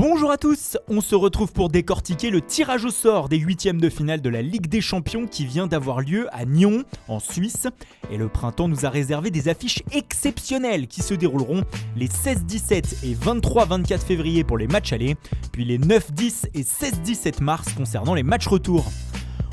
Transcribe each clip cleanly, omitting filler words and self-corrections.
Bonjour à tous, on se retrouve pour décortiquer le tirage au sort des huitièmes de finale de la Ligue des Champions qui vient d'avoir lieu à Nyon, en Suisse. Et le printemps nous a réservé des affiches exceptionnelles qui se dérouleront les 16-17 et 23-24 février pour les matchs allés, puis les 9-10 et 16-17 mars concernant les matchs retour.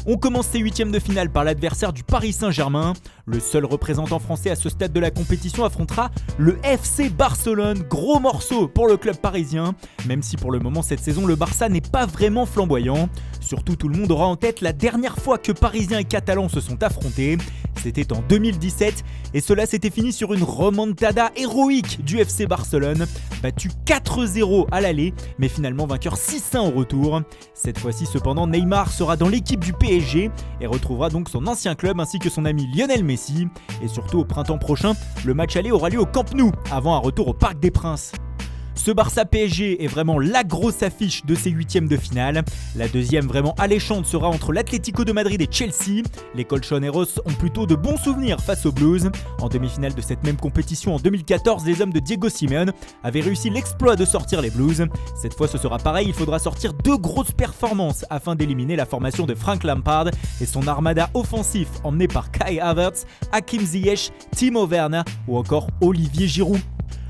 On commence ces huitièmes de finale par l'adversaire du Paris Saint-Germain. Le seul représentant français à ce stade de la compétition affrontera le FC Barcelone. Gros morceau pour le club parisien, même si pour le moment cette saison le Barça n'est pas vraiment flamboyant. Surtout tout le monde aura en tête la dernière fois que Parisiens et Catalans se sont affrontés. C'était en 2017 et cela s'était fini sur une remontada héroïque du FC Barcelone, battu 4-0 à l'aller mais finalement vainqueur 6-1 au retour. Cette fois-ci cependant Neymar sera dans l'équipe du PSG et retrouvera donc son ancien club ainsi que son ami Lionel Messi. Et surtout au printemps prochain, le match aller aura lieu au Camp Nou avant un retour au Parc des Princes. Ce Barça PSG est vraiment la grosse affiche de ces huitièmes de finale. La deuxième vraiment alléchante sera entre l'Atlético de Madrid et Chelsea. Les colchoneros ont plutôt de bons souvenirs face aux Blues. En demi-finale de cette même compétition en 2014, les hommes de Diego Simeone avaient réussi l'exploit de sortir les Blues. Cette fois ce sera pareil, il faudra sortir deux grosses performances afin d'éliminer la formation de Frank Lampard et son armada offensif emmené par Kai Havertz, Hakim Ziyech, Timo Werner ou encore Olivier Giroud.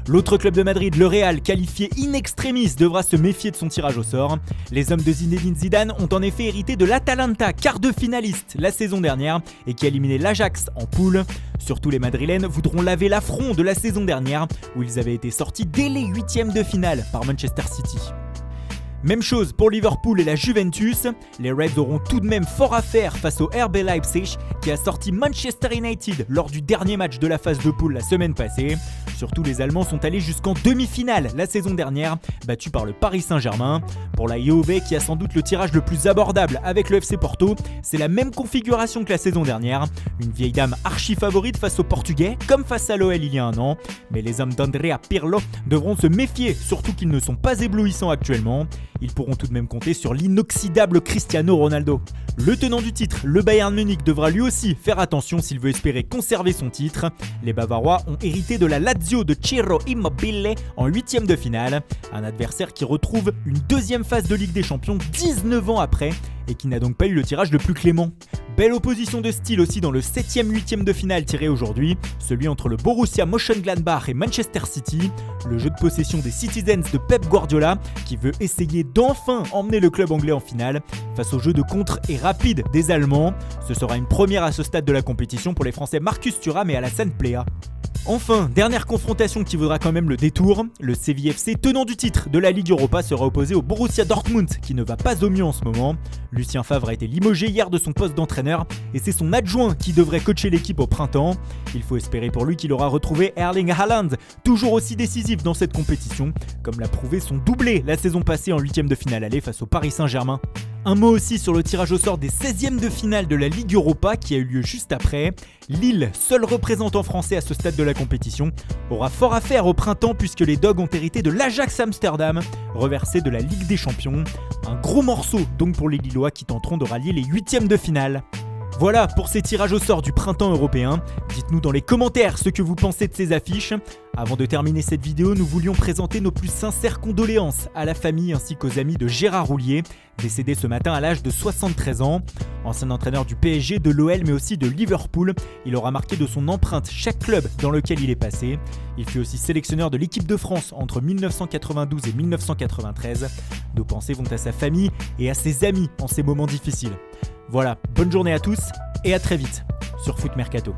L'autre club de Madrid, le Real, qualifié in extremis, devra se méfier de son tirage au sort. Les hommes de Zinedine Zidane ont en effet hérité de l'Atalanta, quart de finaliste la saison dernière et qui a éliminé l'Ajax en poule. Surtout les Madrilènes voudront laver l'affront de la saison dernière où ils avaient été sortis dès les huitièmes de finale par Manchester City. Même chose pour Liverpool et la Juventus, les Reds auront tout de même fort à faire face au RB Leipzig qui a sorti Manchester United lors du dernier match de la phase de poule la semaine passée. Surtout les Allemands sont allés jusqu'en demi-finale la saison dernière, battus par le Paris Saint-Germain. Pour la Juve qui a sans doute le tirage le plus abordable avec le FC Porto, c'est la même configuration que la saison dernière. Une vieille dame archi favorite face aux Portugais comme face à l'OL il y a un an. Mais les hommes d'Andrea Pirlo devront se méfier, surtout qu'ils ne sont pas éblouissants actuellement. Ils pourront tout de même compter sur l'inoxydable Cristiano Ronaldo. Le tenant du titre, le Bayern Munich, devra lui aussi faire attention s'il veut espérer conserver son titre. Les Bavarois ont hérité de la Lazio de Ciro Immobile en huitième de finale, un adversaire qui retrouve une deuxième phase de Ligue des Champions 19 ans après et qui n'a donc pas eu le tirage le plus clément. Belle opposition de style aussi dans le 7e huitième de finale tiré aujourd'hui, celui entre le Borussia Mönchengladbach et Manchester City, le jeu de possession des Citizens de Pep Guardiola qui veut essayer d'enfin emmener le club anglais en finale face au jeu de contre et rapide des Allemands. Ce sera une première à ce stade de la compétition pour les Français Marcus Thuram et Alassane Plea. Enfin, dernière confrontation qui vaudra quand même le détour, le Séville FC, tenant du titre de la Ligue Europa, sera opposé au Borussia Dortmund qui ne va pas au mieux en ce moment. Lucien Favre a été limogé hier de son poste d'entraîneur et c'est son adjoint qui devrait coacher l'équipe au printemps. Il faut espérer pour lui qu'il aura retrouvé Erling Haaland, toujours aussi décisif dans cette compétition, comme l'a prouvé son doublé la saison passée en huitième de finale aller face au Paris Saint-Germain. Un mot aussi sur le tirage au sort des 16e de finale de la Ligue Europa qui a eu lieu juste après. Lille, seul représentant français à ce stade de la compétition, aura fort à faire au printemps puisque les Dogs ont hérité de l'Ajax Amsterdam, reversé de la Ligue des Champions. Un gros morceau donc pour les Lillois qui tenteront de rallier les huitièmes de finale. Voilà pour ces tirages au sort du printemps européen. Dites-nous dans les commentaires ce que vous pensez de ces affiches. Avant de terminer cette vidéo, nous voulions présenter nos plus sincères condoléances à la famille ainsi qu'aux amis de Gérard Houllier, décédé ce matin à l'âge de 73 ans. Ancien entraîneur du PSG, de l'OL mais aussi de Liverpool, il aura marqué de son empreinte chaque club dans lequel il est passé. Il fut aussi sélectionneur de l'équipe de France entre 1992 et 1993. Nos pensées vont à sa famille et à ses amis en ces moments difficiles. Voilà, bonne journée à tous et à très vite sur Foot Mercato.